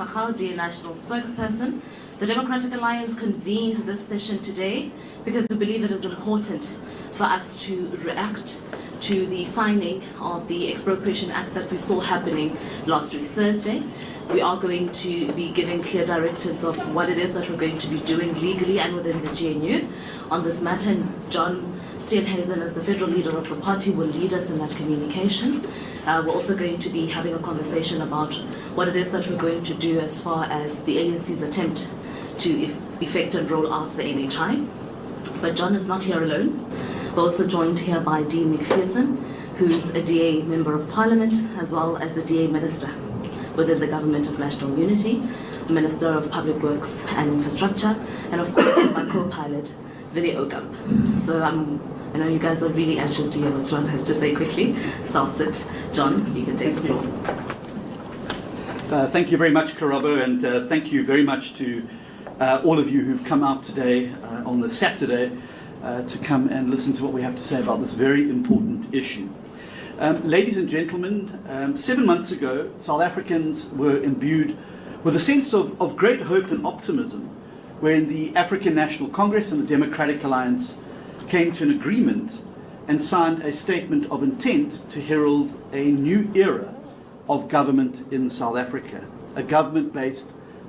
Kakao, DA National Spokesperson. The Democratic Alliance convened this session today because we believe it is important for us to react to the signing of the Expropriation Act that we saw happening last week, Thursday. We are going to be giving clear directives of what it is that we're going to be doing legally and within the GNU on this matter. And John Steenhuisen, as the federal leader of the party, will lead us in that communication. We're also going to be having a conversation about what it is that we're going to do as far as the ANC's attempt to effect and roll out the NHI. But John is not here alone. We're also joined here by Dean McPherson, who's a DA Member of Parliament, as well as the DA Minister within the Government of National Unity, Minister of Public Works and Infrastructure, and of course my co-pilot, Vinny Okamp. So I know you guys are really anxious to hear what John has to say quickly, so I'll sit. John, you can take the floor. Thank you very much, Karabo, and thank you very much to all of you who've come out today on the Saturday to come and listen to what we have to say about this very important issue. Ladies and gentlemen, 7 months ago, South Africans were imbued with a sense of great hope and optimism when the African National Congress and the Democratic Alliance came to an agreement and signed a statement of intent to herald a new era of government in South Africa, a government based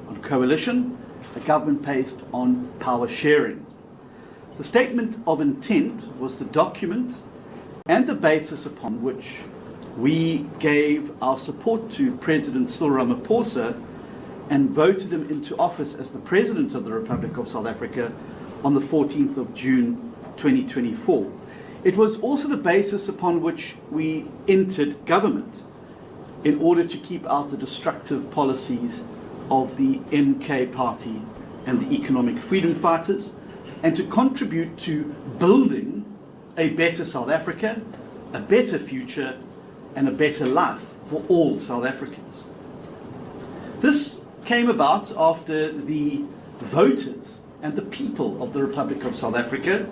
on coalition, a government based on power sharing. The statement of intent was the document and the basis upon which we gave our support to President Cyril Ramaphosa and voted him into office as the President of the Republic of South Africa on the 14th of June 2024. It was also the basis upon which we entered government in order to keep out the destructive policies of the MK party and the economic freedom fighters, and to contribute to building a better South Africa, a better future, and a better life for all South Africans. This came about after the voters and the people of the Republic of South Africa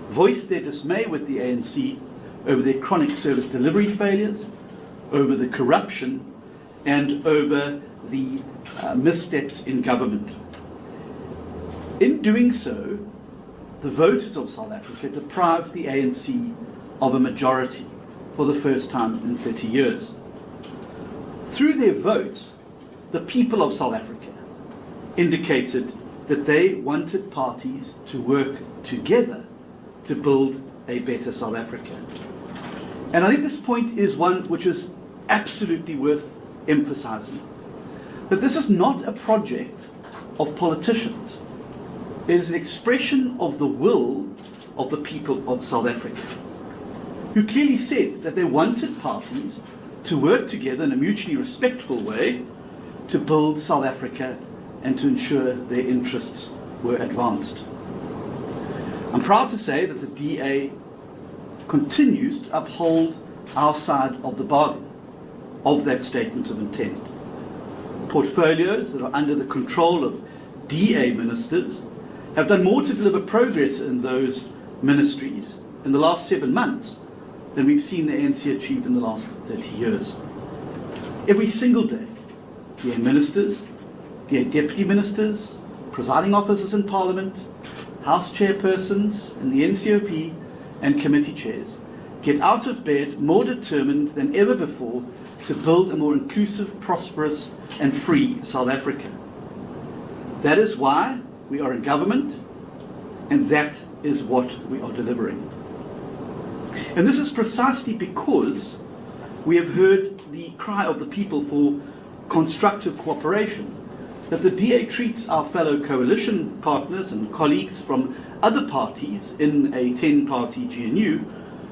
voiced their dismay with the ANC over their chronic service delivery failures, over the corruption, and over the missteps in government. In doing so, the voters of South Africa deprived the ANC of a majority for the first time in 30 years. Through their votes, the people of South Africa indicated that they wanted parties to work together to build a better South Africa. And I think this point is one which is absolutely worth emphasizing. That this is not a project of politicians. It is an expression of the will of the people of South Africa, who clearly said that they wanted parties to work together in a mutually respectful way to build South Africa and to ensure their interests were advanced. I'm proud to say that the DA continues to uphold our side of the bargain of that statement of intent. Portfolios that are under the control of DA ministers have done more to deliver progress in those ministries in the last 7 months than we've seen the ANC achieve in the last 30 years. Every single day, DA ministers, DA deputy ministers, presiding officers in Parliament, House chairpersons in the NCOP and committee chairs get out of bed more determined than ever before to build a more inclusive, prosperous and free South Africa. That is why we are in government, and that is what we are delivering. And this is precisely because we have heard the cry of the people for constructive cooperation, that the DA treats our fellow coalition partners and colleagues from other parties in a 10-party GNU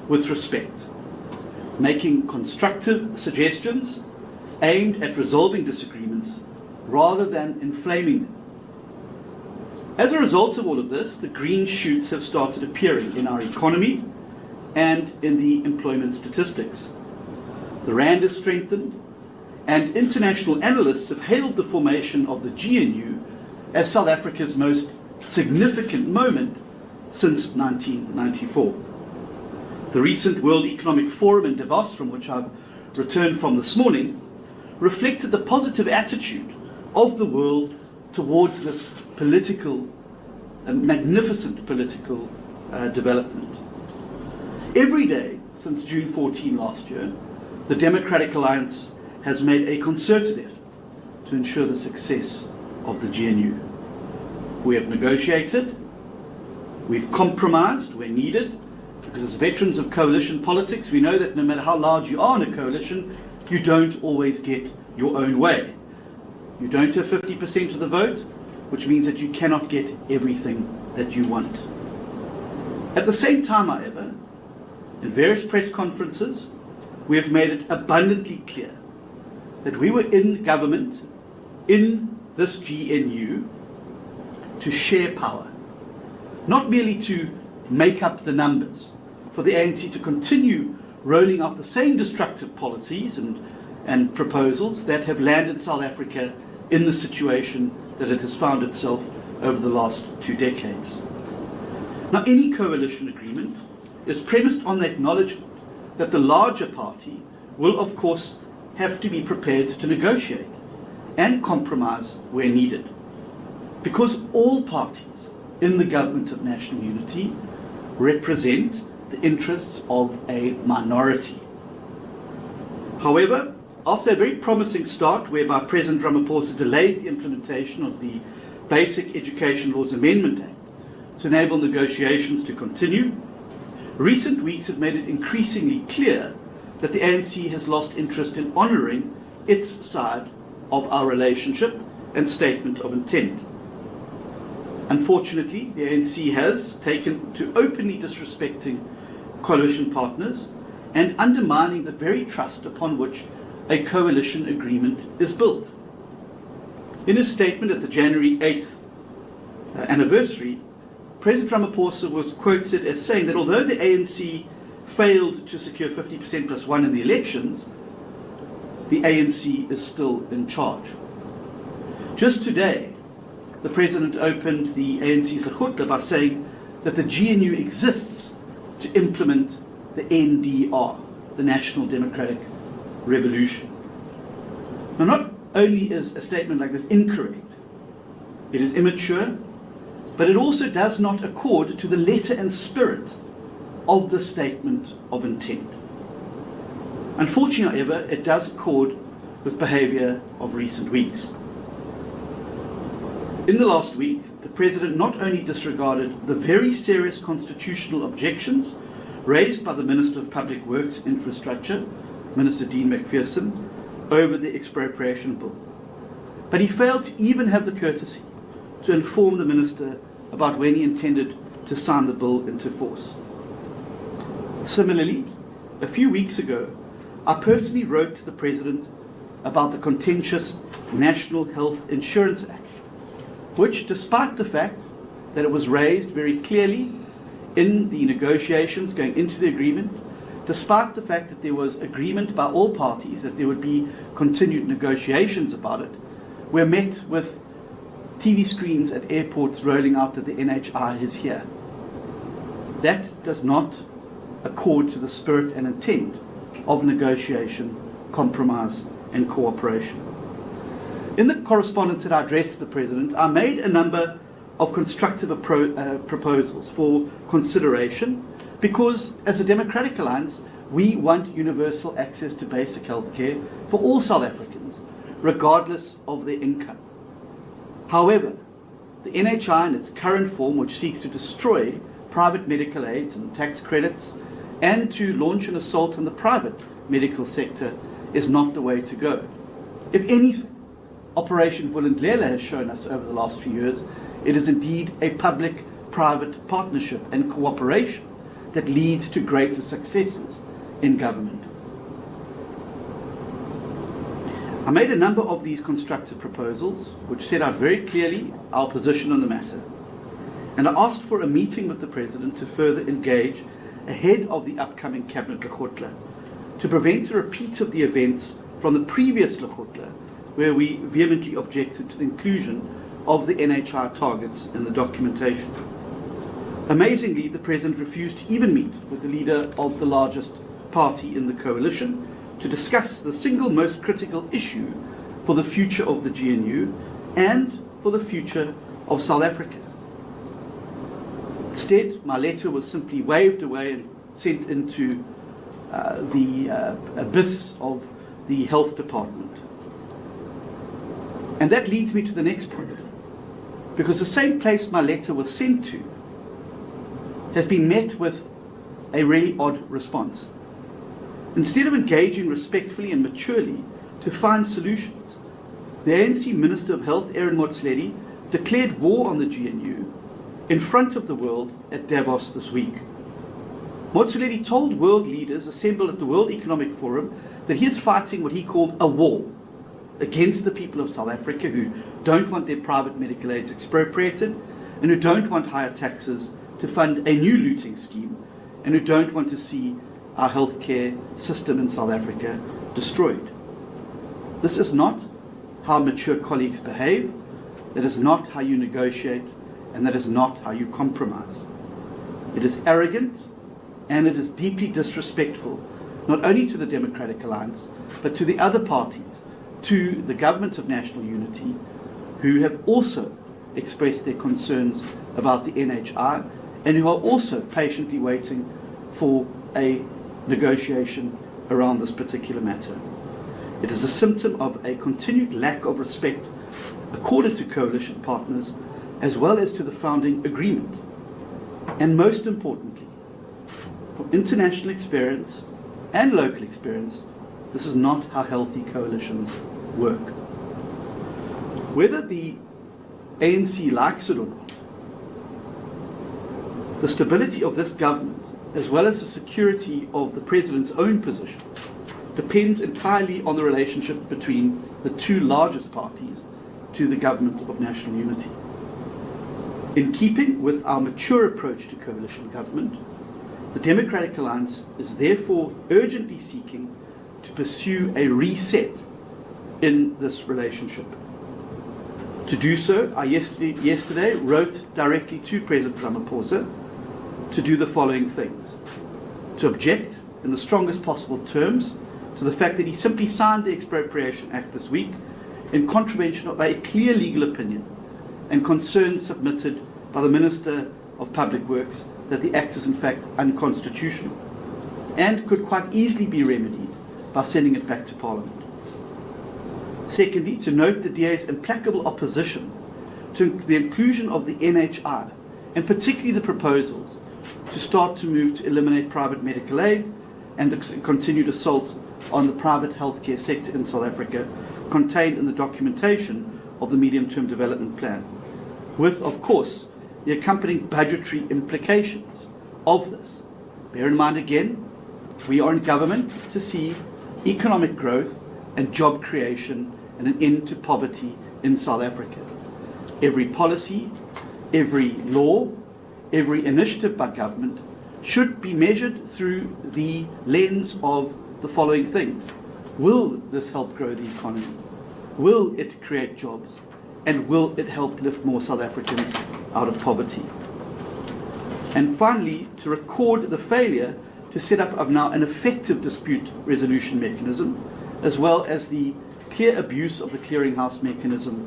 with respect, making constructive suggestions aimed at resolving disagreements rather than inflaming them. As a result of all of this, the green shoots have started appearing in our economy and in the employment statistics. The rand has strengthened, and international analysts have hailed the formation of the GNU as South Africa's most significant moment since 1994. The recent World Economic Forum in Davos, from which I've returned from this morning, reflected the positive attitude of the world towards this political, magnificent political development. Every day since June 14 last year, the Democratic Alliance has made a concerted effort to ensure the success of the GNU. We have negotiated, we've compromised where needed, because as veterans of coalition politics, we know that no matter how large you are in a coalition, you don't always get your own way. You don't have 50% of the vote, which means that you cannot get everything that you want. At the same time, however, in various press conferences, we have made it abundantly clear that we were in government, in this GNU, to share power, not merely to make up the numbers, for the ANC to continue rolling out the same destructive policies and proposals that have landed South Africa in the situation that it has found itself over the last 2 decades. Now, any coalition agreement is premised on the acknowledgement that the larger party will, of course, have to be prepared to negotiate and compromise where needed, because all parties in the government of national unity represent the interests of a minority. However, after a very promising start whereby President Ramaphosa delayed the implementation of the Basic Education Laws Amendment Act to enable negotiations to continue, recent weeks have made it increasingly clear that the ANC has lost interest in honouring its side of our relationship and statement of intent. Unfortunately, the ANC has taken to openly disrespecting coalition partners and undermining the very trust upon which a coalition agreement is built. In his statement at the January 8th anniversary, President Ramaphosa was quoted as saying that although the ANC failed to secure 50% plus 1 in the elections, the ANC is still in charge. Just today, the President opened the ANC's Lekgotla by saying that the GNU exists to implement the NDR, the National Democratic Revolution. Now, not only is a statement like this incorrect, it is immature, but it also does not accord to the letter and spirit of the statement of intent. Unfortunately, however, it does accord with behaviour of recent weeks. In the last week, the President not only disregarded the very serious constitutional objections raised by the Minister of Public Works Infrastructure, Minister Dean McPherson, over the expropriation bill, but he failed to even have the courtesy to inform the Minister about when he intended to sign the bill into force. Similarly, a few weeks ago, I personally wrote to the President about the contentious National Health Insurance Act, which, despite the fact that it was raised very clearly in the negotiations going into the agreement, despite the fact that there was agreement by all parties that there would be continued negotiations about it, we're met with TV screens at airports rolling out that the NHI is here. That does not accord to the spirit and intent of negotiation, compromise, and cooperation. In the correspondence that I addressed to the President, I made a number of constructive proposals for consideration because, as a Democratic Alliance, we want universal access to basic health care for all South Africans, regardless of their income. However, the NHI in its current form, which seeks to destroy private medical aids and tax credits and to launch an assault on the private medical sector, is not the way to go. If anything, Operation Vulindlela has shown us over the last few years, it is indeed a public-private partnership and cooperation that leads to greater successes in government. I made a number of these constructive proposals which set out very clearly our position on the matter, and I asked for a meeting with the President to further engage ahead of the upcoming Cabinet Lekgotla to prevent a repeat of the events from the previous Lekgotla, where we vehemently objected to the inclusion of the NHI targets in the documentation. Amazingly, the President refused to even meet with the leader of the largest party in the coalition to discuss the single most critical issue for the future of the GNU and for the future of South Africa. Instead, my letter was simply waved away and sent into the abyss of the health department. And that leads me to the next point, because the same place my letter was sent to has been met with a really odd response. Instead of engaging respectfully and maturely to find solutions, the ANC Minister of Health, Aaron Motsoaledi, declared war on the GNU in front of the world at Davos this week. Motsoaledi told world leaders assembled at the World Economic Forum that he is fighting what he called a war against the people of South Africa who don't want their private medical aids expropriated and who don't want higher taxes to fund a new looting scheme and who don't want to see our healthcare system in South Africa destroyed. This is not how mature colleagues behave, that is not how you negotiate, and that is not how you compromise. It is arrogant and it is deeply disrespectful, not only to the Democratic Alliance, but to the other parties, to the Government of National Unity, who have also expressed their concerns about the NHI and who are also patiently waiting for a negotiation around this particular matter. It is a symptom of a continued lack of respect accorded to coalition partners as well as to the founding agreement. And most importantly, from international experience and local experience, this is not how healthy coalitions work. Whether the ANC likes it or not, the stability of this government, as well as the security of the President's own position, depends entirely on the relationship between the two largest parties to the Government of National Unity. In keeping with our mature approach to coalition government, the Democratic Alliance is therefore urgently seeking to pursue a reset in this relationship. To do so, I yesterday wrote directly to President Ramaphosa to do the following things: to object in the strongest possible terms to the fact that he simply signed the Expropriation Act this week in contravention of a clear legal opinion and concerns submitted by the Minister of Public Works that the Act is in fact unconstitutional and could quite easily be remedied by sending it back to Parliament. Secondly, to note the DA's implacable opposition to the inclusion of the NHI, and particularly the proposals to start to move to eliminate private medical aid and the continued assault on the private healthcare sector in South Africa contained in the documentation of the Medium-Term Development Plan, with, of course, the accompanying budgetary implications of this. Bear in mind again, we are in government to see economic growth and job creation and an end to poverty in South Africa. Every policy, every law, every initiative by government should be measured through the lens of the following things. Will this help grow the economy? Will it create jobs? And will it help lift more South Africans out of poverty? And finally, to record the failure to set up of now an effective dispute resolution mechanism, as well as the clear abuse of the clearinghouse mechanism,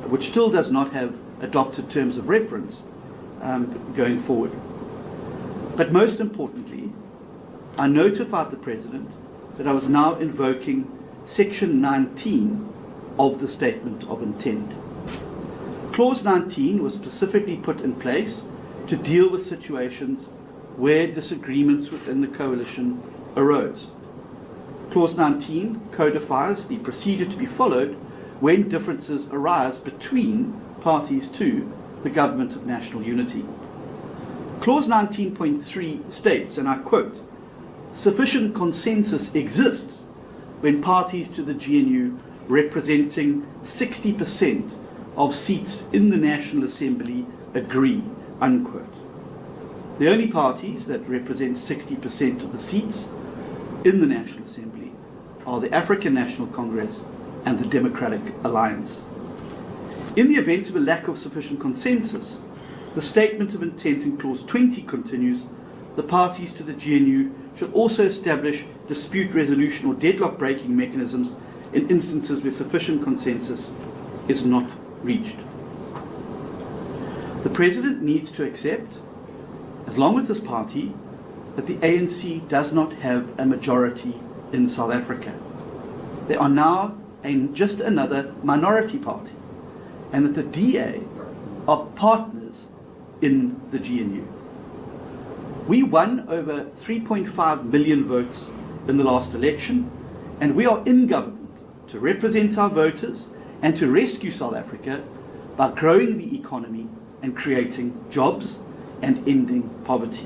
which still does not have adopted terms of reference going forward. But most importantly, I notified the President that I was now invoking Section 19 of the Statement of Intent. Clause 19 was specifically put in place to deal with situations where disagreements within the coalition arose. Clause 19 codifies the procedure to be followed when differences arise between parties to the Government of National Unity. Clause 19.3 states, and I quote, "Sufficient consensus exists when parties to the GNU representing 60% of seats in the National Assembly agree," unquote. The only parties that represent 60% of the seats in the National Assembly are the African National Congress and the Democratic Alliance. In the event of a lack of sufficient consensus, the Statement of Intent in Clause 20 continues, the parties to the GNU should also establish dispute resolution or deadlock breaking mechanisms in instances where sufficient consensus is not reached. The President needs to accept, along with his party, that the ANC does not have a majority in South Africa. They are now just another minority party, and that the DA are partners in the GNU. We won over 3.5 million votes in the last election, and we are in government to represent our voters and to rescue South Africa by growing the economy and creating jobs and ending poverty.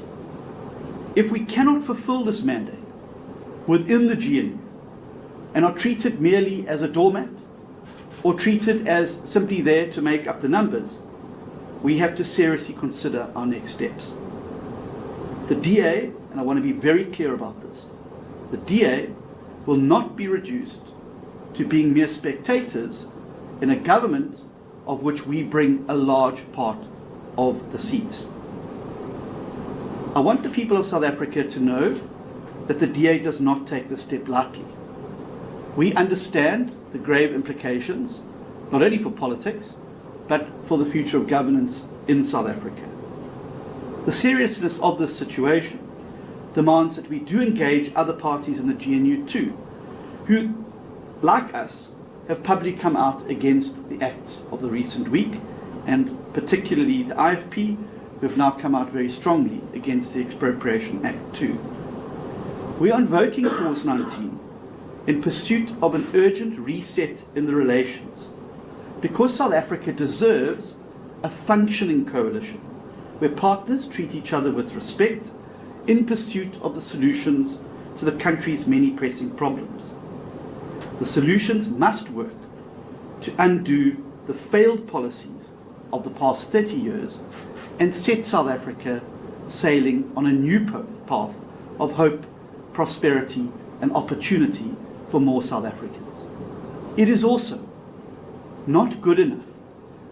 If we cannot fulfill this mandate within the GNU and are treated merely as a doormat or treated as simply there to make up the numbers, we have to seriously consider our next steps. The DA, and I want to be very clear about this, the DA will not be reduced to being mere spectators in a government of which we bring a large part of the seats. I want the people of South Africa to know that the DA does not take this step lightly. We understand the grave implications, not only for politics, but for the future of governance in South Africa. The seriousness of this situation demands that we do engage other parties in the GNU too, who, like us, have publicly come out against the acts of the recent week, and particularly the IFP, who have now come out very strongly against the Expropriation Act too. We are invoking Clause 19 in pursuit of an urgent reset in the relations, because South Africa deserves a functioning coalition where partners treat each other with respect in pursuit of the solutions to the country's many pressing problems. The solutions must work to undo the failed policies of the past 30 years and set South Africa sailing on a new path of hope, prosperity, and opportunity for more South Africans. It is also not good enough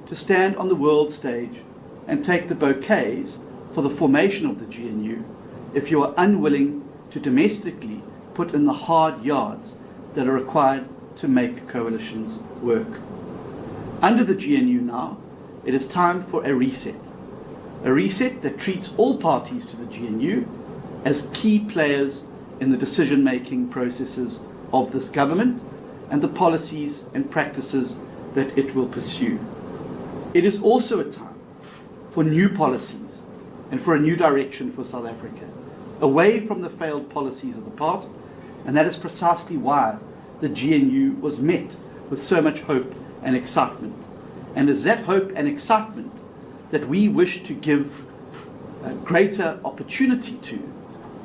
to stand on the world stage and take the bouquets for the formation of the GNU if you are unwilling to domestically put in the hard yards that are required to make coalitions work. Under the GNU now, it is time for a reset that treats all parties to the GNU as key players in the decision-making processes of this government and the policies and practices that it will pursue. It is also a time for new policies and for a new direction for South Africa, away from the failed policies of the past, and that is precisely why the GNU was met with so much hope and excitement. And it's that hope and excitement that we wish to give a greater opportunity to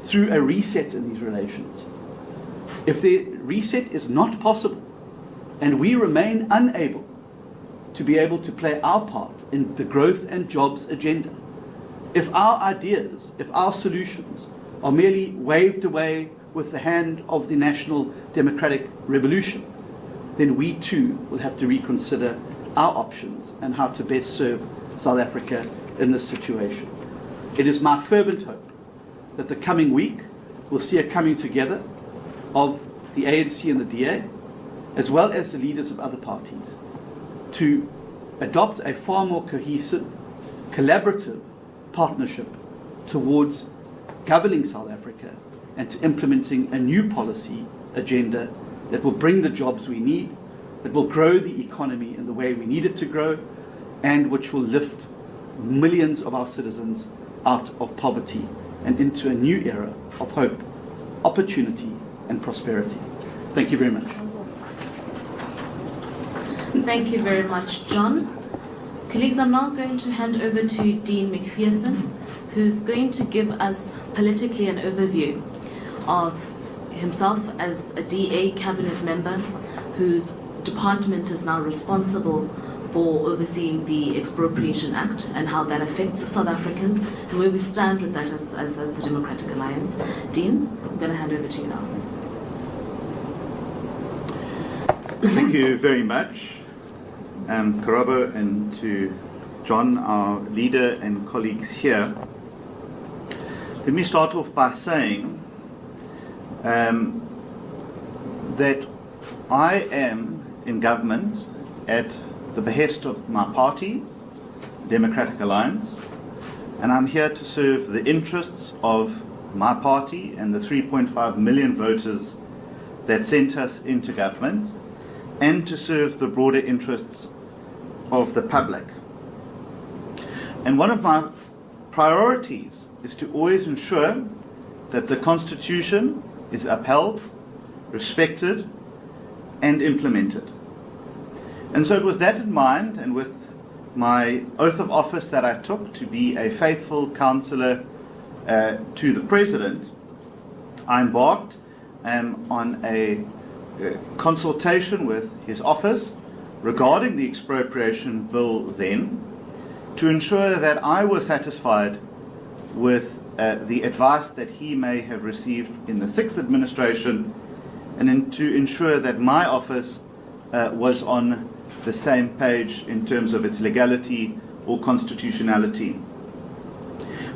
through a reset in these relations. If the reset is not possible and we remain unable to be able to play our part in the growth and jobs agenda, if our ideas, if our solutions are merely waved away with the hand of the National Democratic Revolution, then we too will have to reconsider our options and how to best serve South Africa in this situation. It is my fervent hope that the coming week will see a coming together of the ANC and the DA, as well as the leaders of other parties, to adopt a far more cohesive, collaborative partnership towards governing South Africa and to implementing a new policy agenda that will bring the jobs we need, that will grow the economy in the way we need it to grow, and which will lift millions of our citizens out of poverty and into a new era of hope, opportunity, and prosperity. Thank you very much. Thank you very much, John. Colleagues, I'm now going to hand over to Dean McPherson, who's going to give us politically an overview of himself as a DA cabinet member whose department is now responsible for overseeing the Expropriation Act and how that affects South Africans and where we stand with that as the Democratic Alliance. Dean, I'm going to hand over to you now. Thank you very much, Karabo, and to John, our leader, and colleagues here. Let me start off by saying that I am in government at the behest of my party, Democratic Alliance, and I'm here to serve the interests of my party and the 3.5 million voters that sent us into government, and to serve the broader interests of the public. And one of my priorities is to always ensure that the Constitution is upheld, respected, and implemented. And so it was that in mind, and with my oath of office that I took to be a faithful counsellor to the President, I embarked on a consultation with his office regarding the expropriation bill then, to ensure that I was satisfied with the advice that he may have received in the 6th administration, and to ensure that my office was on the same page in terms of its legality or constitutionality.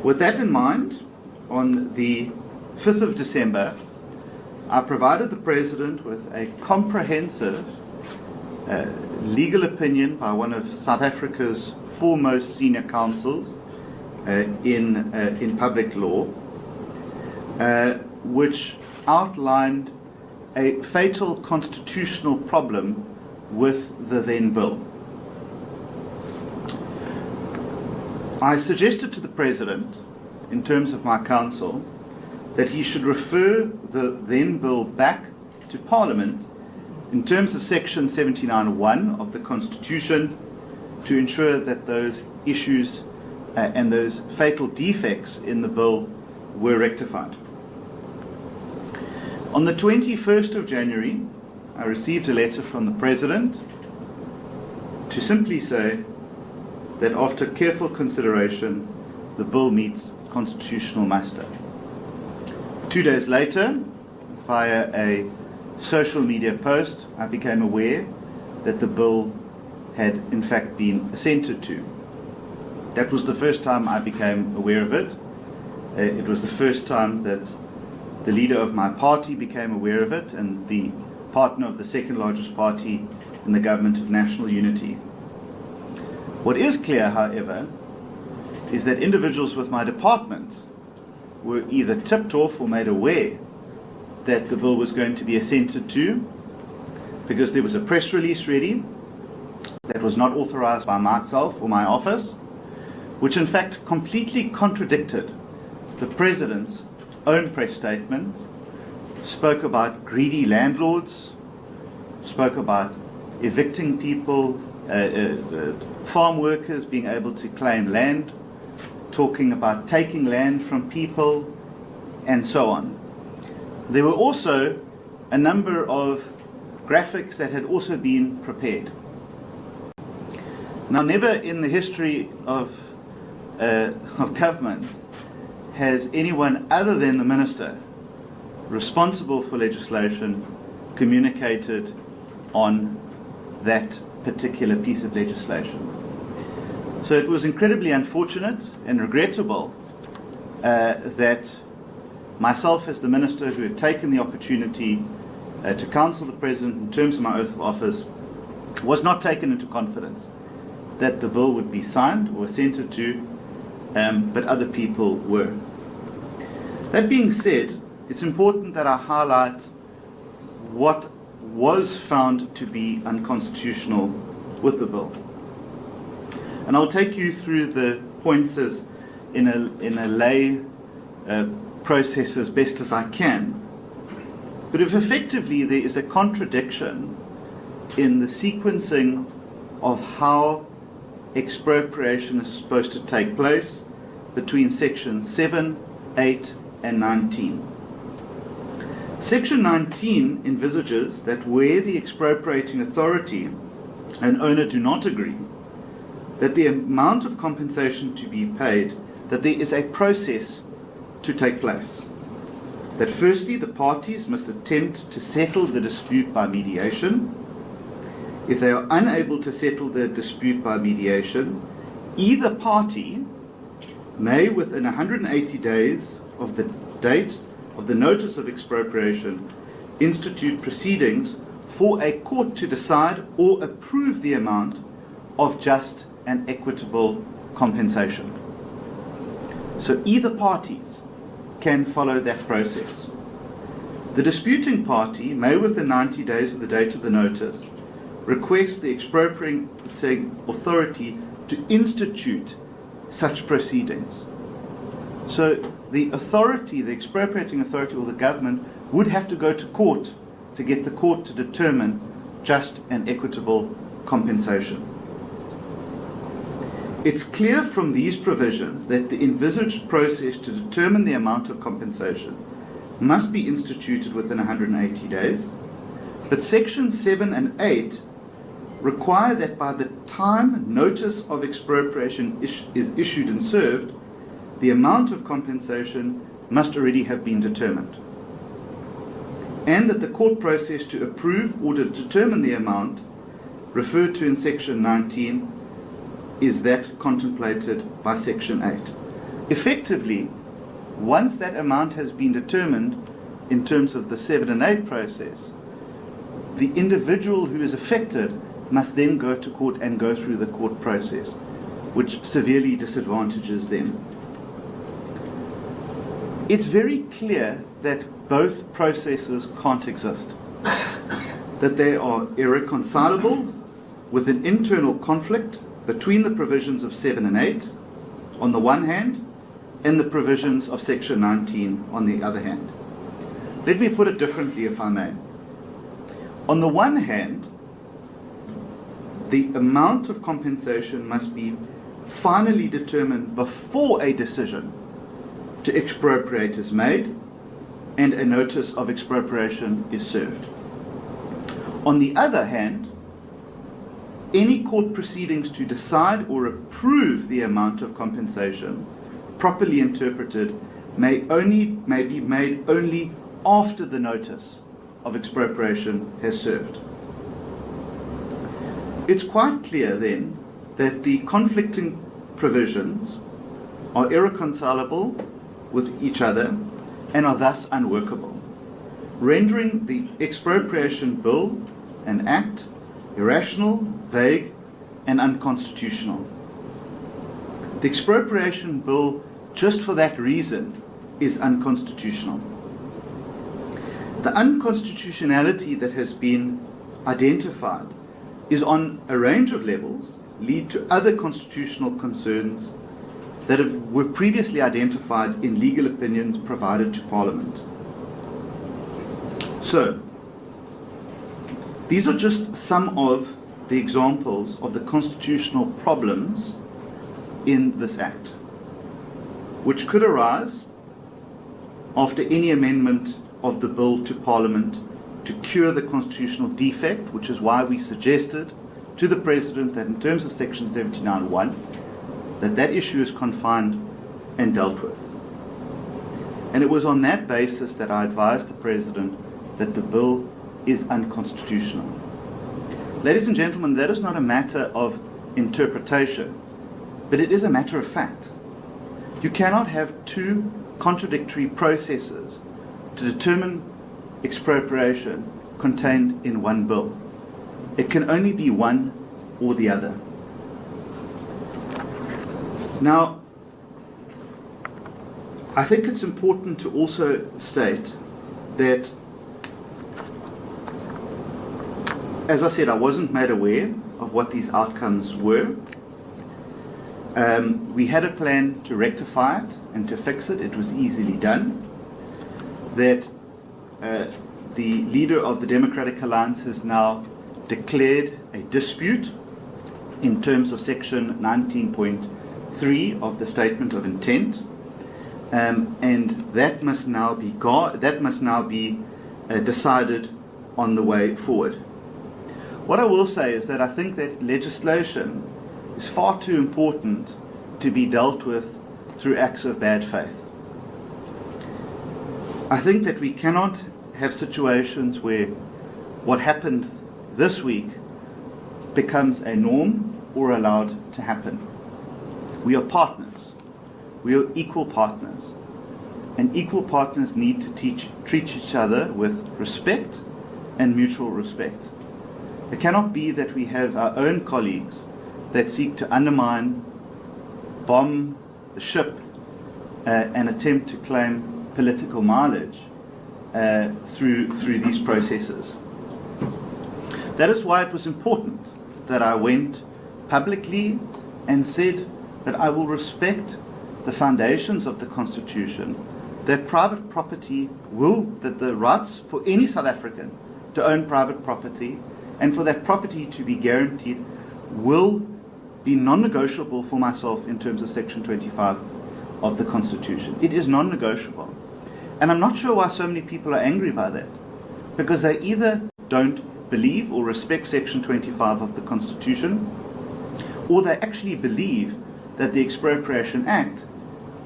With that in mind, on the 5th of December, I provided the President with a comprehensive legal opinion by one of South Africa's foremost senior counsels in public law, which outlined a fatal constitutional problem with the then bill. I suggested to the President, in terms of my counsel, that he should refer the then bill back to Parliament in terms of Section 79(1) of the Constitution, to ensure that those issues and those fatal defects in the bill were rectified. On the 21st of January, I received a letter from the President to simply say that after careful consideration, the bill meets constitutional muster. 2 days later, via a social media post, I became aware that the bill had in fact been assented to. That was the first time I became aware of it. It was the first time that the leader of my party became aware of it, and the partner of the second largest party in the government of national unity. What is clear, however, is that individuals with my department were either tipped off or made aware that the bill was going to be assented to, because there was a press release ready that was not authorized by myself or my office, which in fact completely contradicted the President's own press statement, spoke about greedy landlords, spoke about evicting people, farm workers being able to claim land, talking about taking land from people, and so on. There were also a number of graphics that had also been prepared. Now, never in the history of government has anyone other than the Minister responsible for legislation communicated on that particular piece of legislation. So it was incredibly unfortunate and regrettable that myself, as the Minister who had taken the opportunity to counsel the President in terms of my oath of office, was not taken into confidence that the bill would be signed or assented to, but other people were. That being said, it's important that I highlight what was found to be unconstitutional with the bill. And I'll take you through the points as in a lay process as best as I can. But if effectively there is a contradiction in the sequencing of how expropriation is supposed to take place between Section 7, 8, and 19. Section 19 envisages that where the expropriating authority and owner do not agree, that the amount of compensation to be paid, that there is a process to take place. That firstly, the parties must attempt to settle the dispute by mediation. If they are unable to settle the dispute by mediation, either party may, within 180 days of the date of the notice of expropriation, institute proceedings for a court to decide or approve the amount of just and equitable compensation. So either parties can follow that process. The disputing party may, within 90 days of the date of the notice, request the expropriating authority to institute such proceedings. So the authority, the expropriating authority or the government, would have to go to court to get the court to determine just and equitable compensation. It's clear from these provisions that the envisaged process to determine the amount of compensation must be instituted within 180 days, but Sections 7 and 8 require that by the time notice of expropriation is issued and served, the amount of compensation must already have been determined, and that the court process to approve or to determine the amount referred to in Section 19 is that contemplated by Section 8. Effectively, once that amount has been determined in terms of the 7 and 8 process, the individual who is affected must then go to court and go through the court process, which severely disadvantages them. It's very clear that both processes can't exist, that they are irreconcilable with an internal conflict between the provisions of 7 and 8 on the one hand and the provisions of Section 19 on the other hand. Let me put it differently, if I may. On the one hand, the amount of compensation must be finally determined before a decision to expropriate is made and a notice of expropriation is served. On the other hand, any court proceedings to decide or approve the amount of compensation, properly interpreted, may be made only after the notice of expropriation has served. It's quite clear then that the conflicting provisions are irreconcilable with each other and are thus unworkable, rendering the expropriation bill and act irrational, vague, and unconstitutional. The expropriation bill, just for that reason, is unconstitutional. The unconstitutionality that has been identified is on a range of levels, lead to other constitutional concerns that were previously identified in legal opinions provided to Parliament. So, these are just some of the examples of the constitutional problems in this Act, which could arise after any amendment of the bill to Parliament to cure the constitutional defect, which is why we suggested to the President that in terms of Section 79(1), that issue is confined and dealt with. And it was on that basis that I advised the President that the bill is unconstitutional. Ladies and gentlemen, that is not a matter of interpretation, but it is a matter of fact. You cannot have two contradictory processes to determine expropriation contained in one bill. It can only be one or the other. Now, I think it's important to also state that, as I said, I wasn't made aware of what these outcomes were. We had a plan to rectify it and to fix it. It was easily done. That the leader of the Democratic Alliance has now declared a dispute in terms of Section 19.3 of the Statement of Intent, and that must now be decided on the way forward. What I will say is that I think that legislation is far too important to be dealt with through acts of bad faith. I think that we cannot have situations where what happened this week becomes a norm or allowed to happen. We are partners. We are equal partners. And equal partners need to treat each other with respect and mutual respect. It cannot be that we have our own colleagues that seek to undermine, bomb the ship, and attempt to claim political mileage through these processes. That is why it was important that I went publicly and said that I will respect the foundations of the Constitution, that private property that the rights for any South African to own private property and for that property to be guaranteed will be non-negotiable for myself in terms of Section 25 of the Constitution. It is non-negotiable. And I'm not sure why so many people are angry by that, because they either don't believe or respect Section 25 of the Constitution, or they actually believe that the Expropriation Act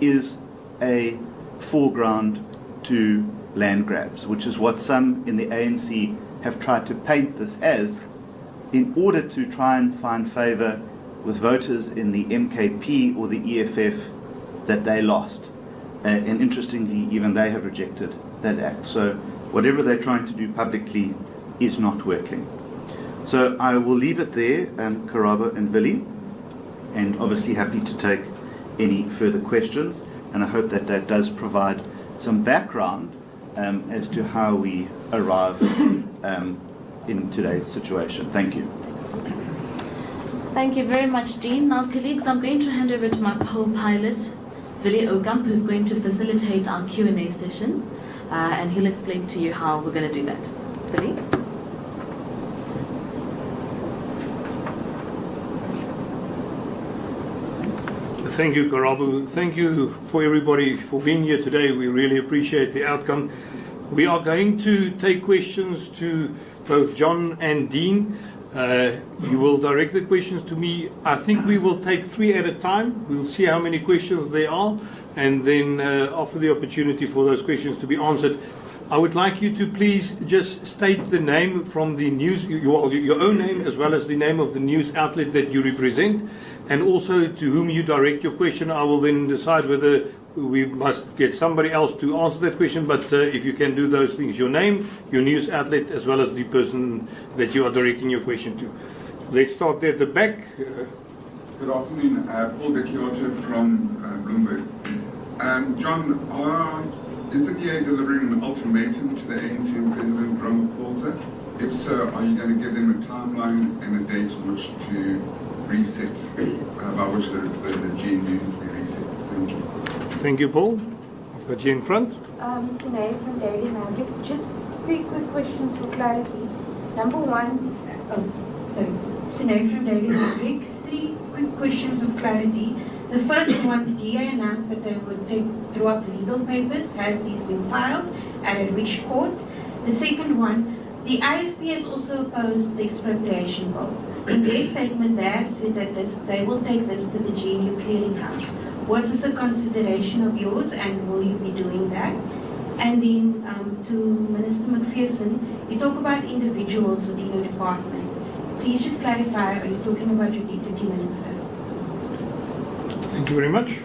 is a foreground to land grabs, which is what some in the ANC have tried to paint this as in order to try and find favour with voters in the MKP or the EFF that they lost. And interestingly, even they have rejected that act. So whatever they're trying to do publicly is not working. So I will leave it there, Karabo and Billy, and obviously happy to take any further questions. And I hope that that does provide some background as to how we arrive in today's situation. Thank you. Thank you very much, Dean. Now, colleagues, I'm going to hand over to my co-pilot, Willie Ogamp, who's going to facilitate our Q&A session, and he'll explain to you how we're going to do that. Willie? Thank you, Karabo. Thank you for everybody for being here today. We really appreciate the outcome. We are going to take questions to both John and Dean. You will direct the questions to me. I think we will take 3 at a time. We'll see how many questions there are, and then offer the opportunity for those questions to be answered. I would like you to please just state the name from the news, your own name, as well as the name of the news outlet that you represent, and also to whom you direct your question. I will then decide whether we must get somebody else to answer that question, but if you can do those things, your name, your news outlet, as well as the person that you are directing your question to. Let's start there at the back. Good afternoon, Paul Becchiotto from Bloomberg. John, is the DA delivering an ultimatum to the ANC and President Ramaphosa? If so, are you going to give them a timeline and a date on which to reset, by which the GNU is to be reset? Thank you. Thank you, Paul. I've got you in front. Sinead from Daily Maverick. Just 3 quick questions for clarity. Number one, Sinead from Daily Maverick. 3 quick questions of clarity. The first one, the DA announced that they would throw up legal papers. Has these been filed, and at which court? The second one, the IFP has also opposed the expropriation bill. In their statement, they have said that they will take this to the GNU clearinghouse. Was this a consideration of yours, and will you be doing that? And then to Minister McPherson, you talk about individuals within your department. Please just clarify, are you talking about your deputy minister? Thank you very much.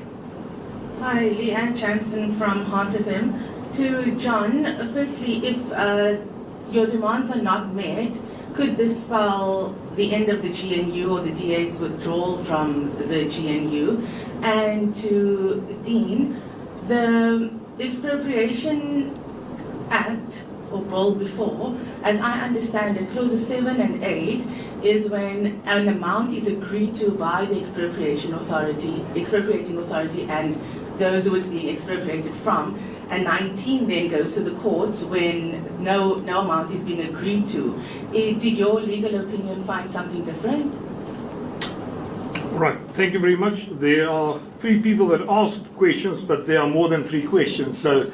Hi, Leanne Jansen from Heart FM. To John, firstly, if your demands are not met, could this spell the end of the GNU or the DA's withdrawal from the GNU? And to Dean, the Expropriation Act, or bill before, as I understand it, clauses 7 and 8 is when an amount is agreed to by the expropriating authority and those who it's being expropriated from. And 19 then goes to the courts when no amount is being agreed to. Did your legal opinion find something different? Right, thank you very much. There are 3 people that asked questions, but there are more than 3 questions. So,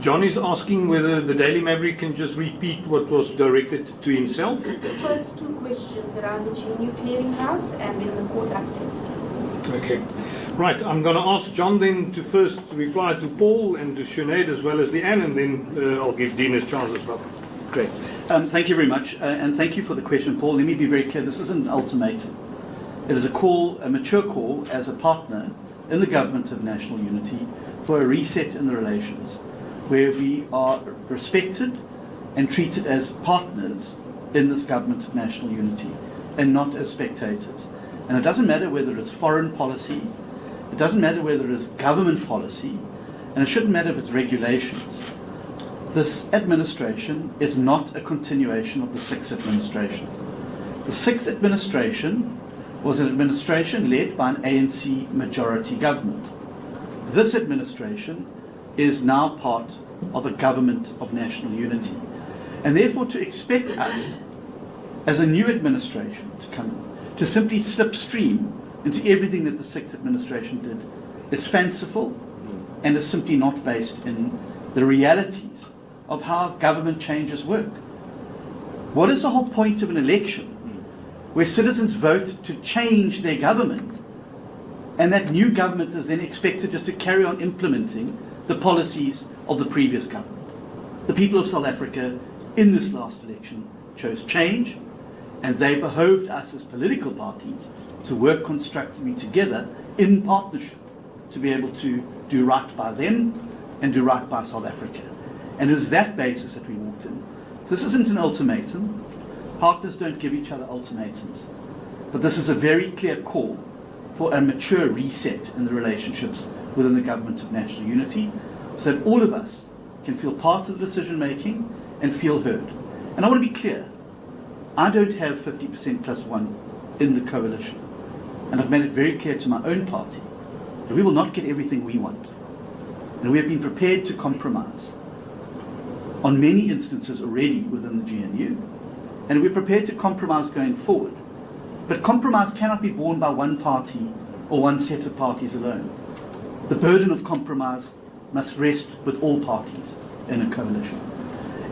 John is asking whether the Daily Maverick can just repeat what was directed to himself. The first 2 questions around the GNU clearinghouse and then the court update. Okay. Right, I'm going to ask John then to first reply to Paul and to Sinead as well as Leanne, and then I'll give Dean his chance as well. Great. Thank you very much, and thank you for the question, Paul. Let me be very clear. This isn't an ultimatum. It is a mature call as a partner in the government of national unity for a reset in the relations, where we are respected and treated as partners in this government of national unity and not as spectators. And it doesn't matter whether it's foreign policy, it doesn't matter whether it's government policy, and it shouldn't matter if it's regulations. This administration is not a continuation of the Sixth administration. The Sixth administration was an administration led by an ANC majority government. This administration is now part of a government of national unity. And therefore to expect us, as a new administration, to come in, to simply slipstream into everything that the Sixth administration did is fanciful and is simply not based in the realities of how government changes work. What is the whole point of an election where citizens vote to change their government, and that new government is then expected just to carry on implementing the policies of the previous government? The people of South Africa in this last election chose change, and they behoved us as political parties to work constructively together in partnership to be able to do right by them and do right by South Africa. And it is that basis that we walked in. This isn't an ultimatum. Partners don't give each other ultimatums. But this is a very clear call for a mature reset in the relationships within the government of national unity, so that all of us can feel part of the decision making and feel heard. And I want to be clear, I don't have 50% plus one in the coalition. And I've made it very clear to my own party that we will not get everything we want. And we have been prepared to compromise on many instances already within the GNU. And we're prepared to compromise going forward. But compromise cannot be borne by one party or one set of parties alone. The burden of compromise must rest with all parties in a coalition.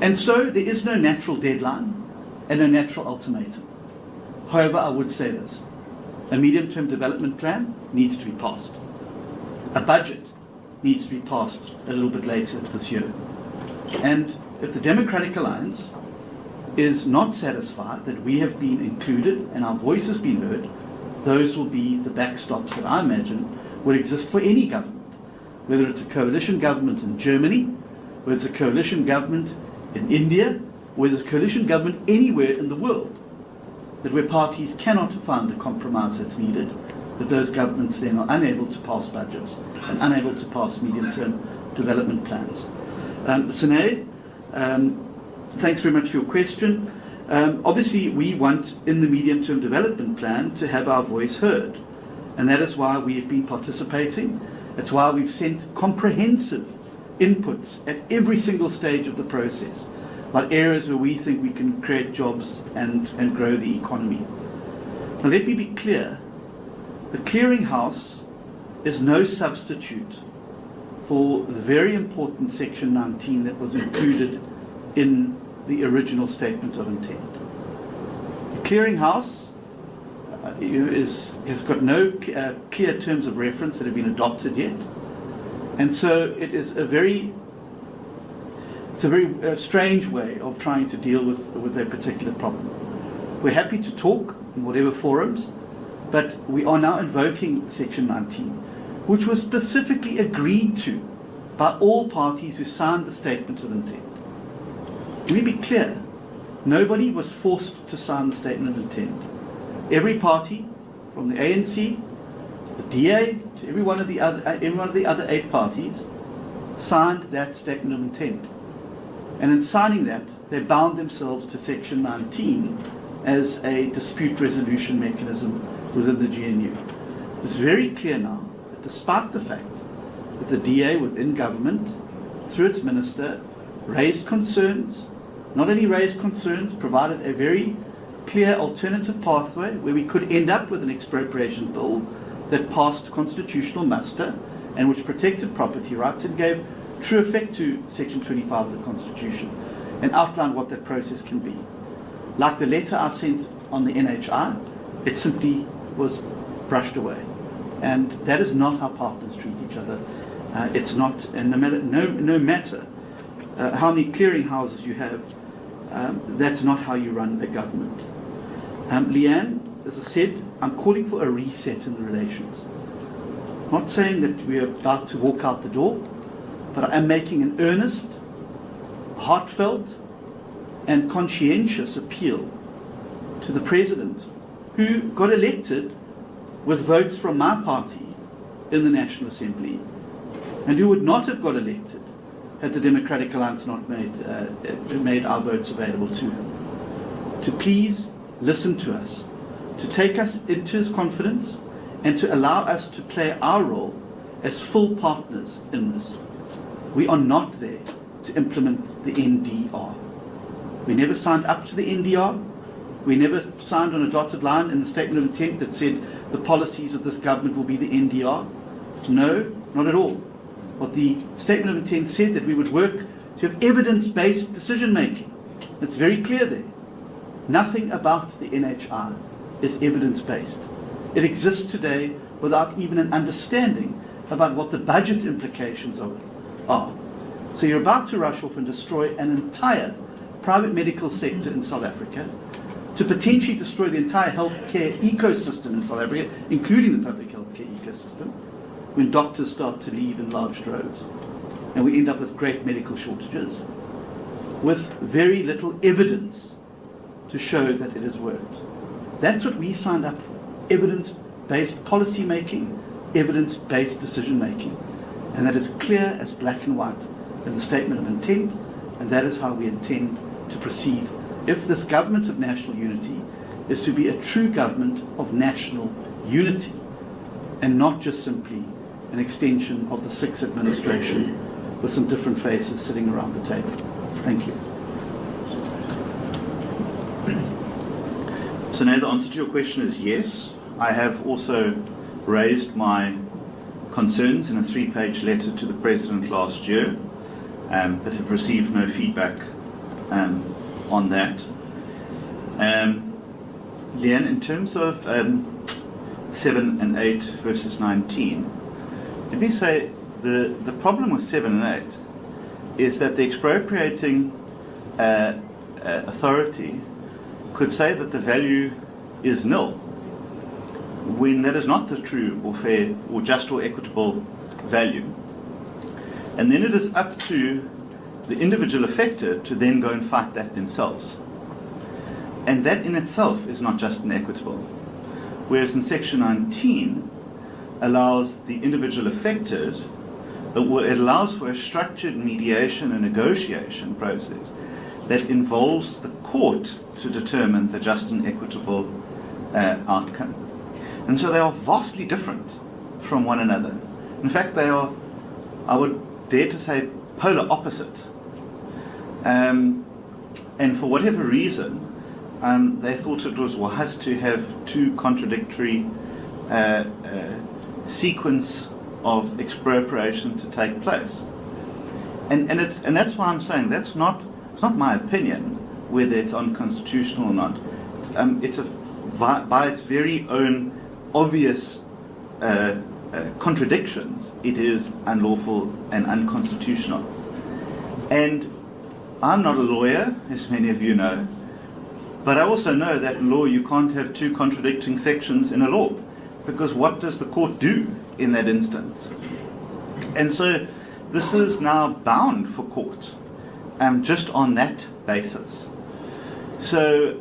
And so there is no natural deadline and no natural ultimatum. However, I would say this: a medium-term development plan needs to be passed. A budget needs to be passed a little bit later this year. And if the Democratic Alliance is not satisfied that we have been included and our voice has been heard, those will be the backstops that I imagine would exist for any government, whether it's a coalition government in Germany, whether it's a coalition government in India, whether it's a coalition government anywhere in the world, that where parties cannot find the compromise that's needed, that those governments then are unable to pass budgets and unable to pass medium-term development plans. Sinead, thanks very much for your question. Obviously, we want in the medium-term development plan to have our voice heard, and that is why we have been participating. It's why we've sent comprehensive inputs at every single stage of the process about areas where we think we can create jobs and grow the economy. Now let me be clear, the clearinghouse is no substitute for the very important Section 19 that was included in the original statement of intent. The clearinghouse has got no clear terms of reference that have been adopted yet, and so it is a very strange way of trying to deal with a particular problem. We're happy to talk in whatever forums, but we are now invoking Section 19, which was specifically agreed to by all parties who signed the statement of intent. Let me be clear, nobody was forced to sign the statement of intent. Every party, from the ANC to the DA to every one of the other 8 parties, signed that statement of intent. And in signing that, they bound themselves to Section 19 as a dispute resolution mechanism within the GNU. It's very clear now that despite the fact that the DA within government, through its minister, raised concerns, not only raised concerns, provided a very clear alternative pathway where we could end up with an expropriation bill that passed constitutional muster and which protected property rights and gave true effect to Section 25 of the Constitution and outlined what that process can be. Like the letter I sent on the NHI, it simply was brushed away. And that is not how partners treat each other. It's not, and no matter how many clearinghouses you have, that's not how you run a government. Leanne, as I said, I'm calling for a reset in the relations. Not saying that we are about to walk out the door, but I am making an earnest, heartfelt, and conscientious appeal to the President, who got elected with votes from my party in the National Assembly, and who would not have got elected had the Democratic Alliance not made our votes available to him, to please listen to us, to take us into his confidence, and to allow us to play our role as full partners in this. We are not there to implement the NDR. We never signed up to the NDR. We never signed on a dotted line in the statement of intent that said the policies of this government will be the NDR. No, not at all. What the statement of intent said, that we would work to have evidence-based decision-making. It's very clear there. Nothing about the NHI is evidence-based. It exists today without even an understanding about what the budget implications of it are. So you're about to rush off and destroy an entire private medical sector in South Africa, to potentially destroy the entire healthcare ecosystem in South Africa, including the public healthcare ecosystem, when doctors start to leave in large droves, and we end up with great medical shortages, with very little evidence to show that it has worked. That's what we signed up for. Evidence-based policy making, evidence-based decision making. And that is clear as black and white in the statement of intent, and that is how we intend to proceed if this government of national unity is to be a true government of national unity, and not just simply an extension of the Six administration with some different faces sitting around the table. Thank you. So now the answer to your question is yes. I have also raised my concerns in a 3-page letter to the President last year, but have received no feedback on that. Leanne, in terms of 7 and 8 verses 19, let me say the problem with 7 and 8 is that the expropriating authority could say that the value is nil, when that is not the true or fair or just or equitable value. And then it is up to the individual affected to then go and fight that themselves. And that in itself is not just and equitable. Whereas in Section 19 allows the individual affected, it allows for a structured mediation and negotiation process that involves the court to determine the just and equitable outcome. And so they are vastly different from one another. In fact, they are, I would dare to say, polar opposite. And for whatever reason, they thought it was wise to have two contradictory sequence of expropriation to take place. And that's why I'm saying it's not my opinion whether it's unconstitutional or not. It's by its very own obvious contradictions, it is unlawful and unconstitutional. And I'm not a lawyer, as many of you know, but I also know that in law you can't have two contradicting sections in a law, because what does the court do in that instance? And so this is now bound for court, just on that basis. So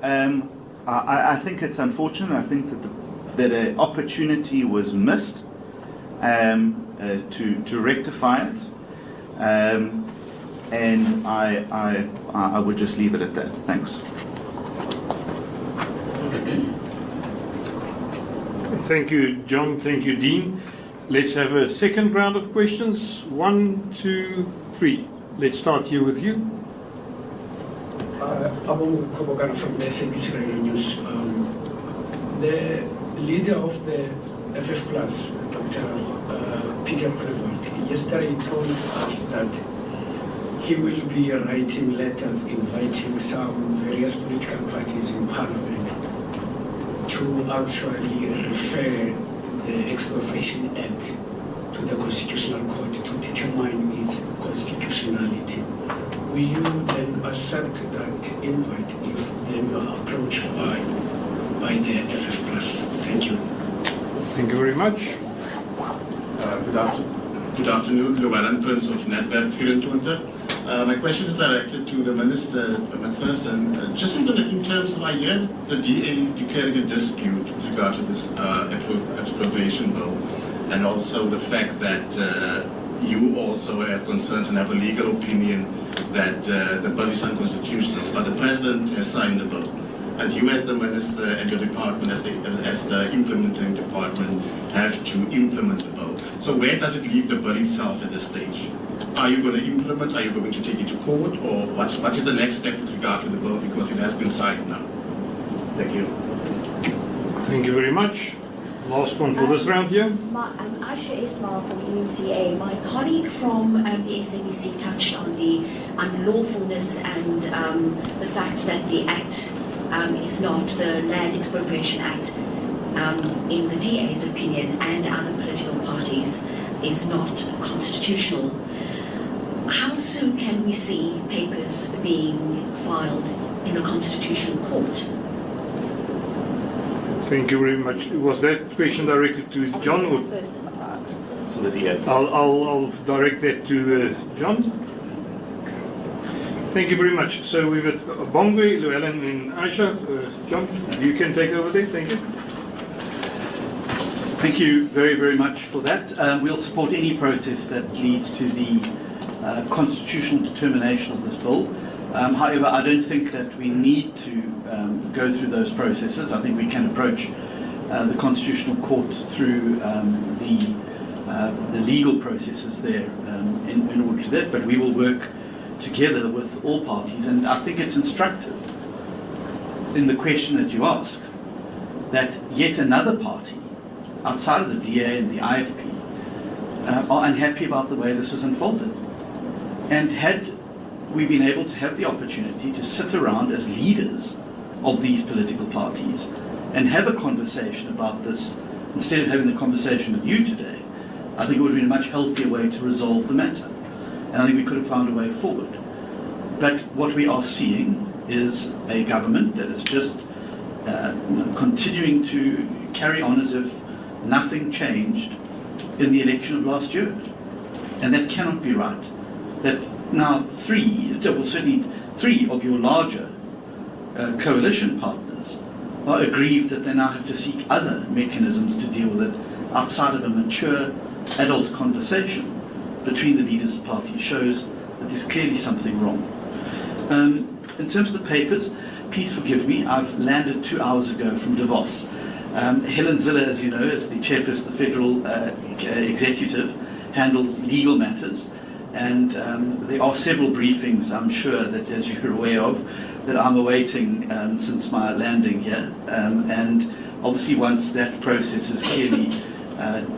I think it's unfortunate. I think that an opportunity was missed to rectify it, and I would just leave it at that. Thanks. Thank you, John. Thank you, Dean. Let's have a second round of questions. 1, 2, 3. Let's start here with you. Abu Kobokana from the SABC Radio News. The leader of the FF Plus, Dr. Peter Prevost, yesterday told us that he will be writing letters inviting some various political parties in Parliament to actually refer the Expropriation Act to the Constitutional Court to determine its constitutionality. Will you then accept that invite if then you are approached by the FF Plus? Thank you. Thank you very much. Good afternoon, Llewellyn Prince of Netwerk 24. My question is directed to the Minister McPherson. Just in terms of, I heard the DA declaring a dispute with regard to this expropriation bill, and also the fact that you also have concerns and have a legal opinion that the bill is unconstitutional, but the President has signed the bill. And you as the Minister and your department as the implementing department have to implement the bill. So where does it leave the bill itself at this stage? Are you going to implement, are you going to take it to court, or what is the next step with regard to the bill, because it has been signed now? Thank you. Thank you very much. Last one for this round here. I'm Aisha Ismail from ENCA. My colleague from the SABC touched on the unlawfulness and the fact that the Act is not, the Land Expropriation Act, in the DA's opinion and other political parties, is not constitutional. How soon can we see papers being filed in the Constitutional Court? Thank you very much. Was that question directed to John or? It's for the DA. I'll direct that to John. Thank you very much. So we've got Bongwe, Llewellyn and Aisha. John, you can take over there. Thank you. Thank you very, very much for that. We'll support any process that leads to the constitutional determination of this bill. However, I don't think that we need to go through those processes. I think we can approach the Constitutional Court through the legal processes there in order to that, but we will work together with all parties, and I think it's instructive in the question that you ask that yet another party outside of the DA and the IFP are unhappy about the way this has unfolded. And had we been able to have the opportunity to sit around as leaders of these political parties and have a conversation about this, instead of having the conversation with you today, I think it would have been a much healthier way to resolve the matter. And I think we could have found a way forward. But what we are seeing is a government that is just continuing to carry on as if nothing changed in the election of last year. And that cannot be right. That now certainly three of your larger coalition partners are aggrieved that they now have to seek other mechanisms to deal with it outside of a mature adult conversation between the leaders of the party shows that there's clearly something wrong. In terms of the papers, please forgive me, I've landed 2 hours ago from Davos. Helen Ziller, as you know, is the chairperson of the Federal Executive, handles legal matters, and there are several briefings, I'm sure, that, as you're aware of, that I'm awaiting since my landing here. And obviously once that process is clearly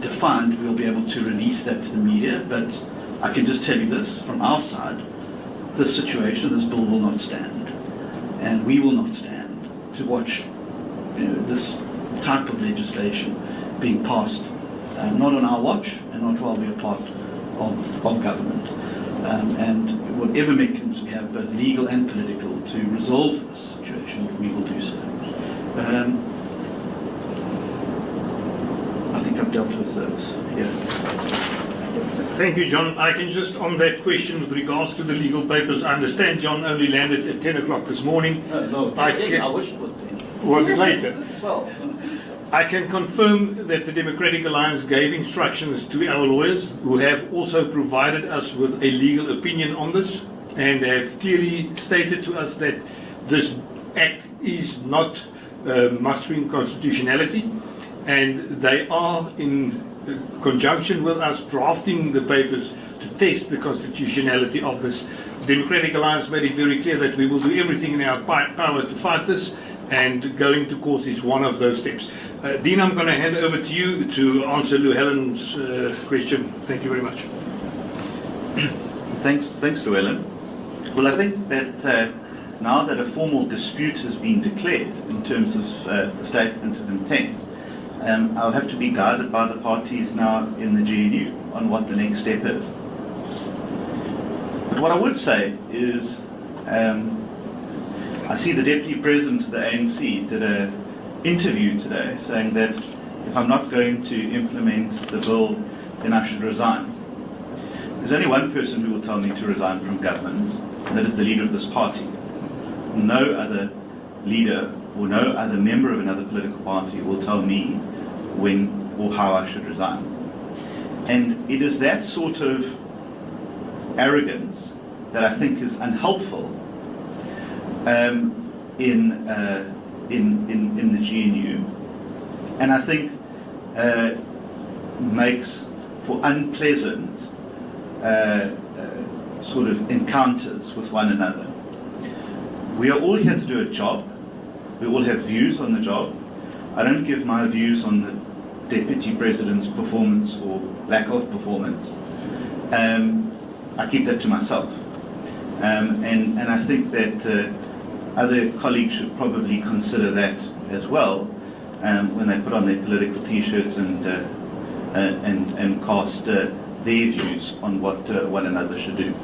defined, we'll be able to release that to the media. But I can just tell you this, from our side, this situation, this bill will not stand. And we will not stand to watch this type of legislation being passed, not on our watch and not while we are part of government. And whatever mechanisms we have, both legal and political, to resolve this situation, we will do so. I think I've dealt with those here. Thank you, John. I can just, on that question with regards to the legal papers, I understand John only landed at 10 o'clock this morning. No, I wish it was 10. Was it later? Well, I can confirm that the Democratic Alliance gave instructions to our lawyers, who have also provided us with a legal opinion on this, and have clearly stated to us that this act is not mustering constitutionality, and they are in conjunction with us drafting the papers to test the constitutionality of this. The Democratic Alliance made it very clear that we will do everything in our power to fight this, and going to court is one of those steps. Dean, I'm going to hand over to you to answer Llewellyn's question. Thank you very much. Thanks, Llewellyn. Well, I think that now that a formal dispute has been declared in terms of the statement of intent, I'll have to be guided by the parties now in the GNU on what the next step is. But what I would say is, I see the Deputy President of the ANC did an interview today saying that if I'm not going to implement the bill then I should resign. There's only one person who will tell me to resign from government, and that is the leader of this party. No other leader or no other member of another political party will tell me when or how I should resign. And it is that sort of arrogance that I think is unhelpful in the GNU, and I think makes for unpleasant sort of encounters with one another. We are all here to do a job. We all have views on the job. I don't give my views on the Deputy President's performance or lack of performance. I keep that to myself. And I think that other colleagues should probably consider that as well when they put on their political T-shirts and cast their views on what one another should do.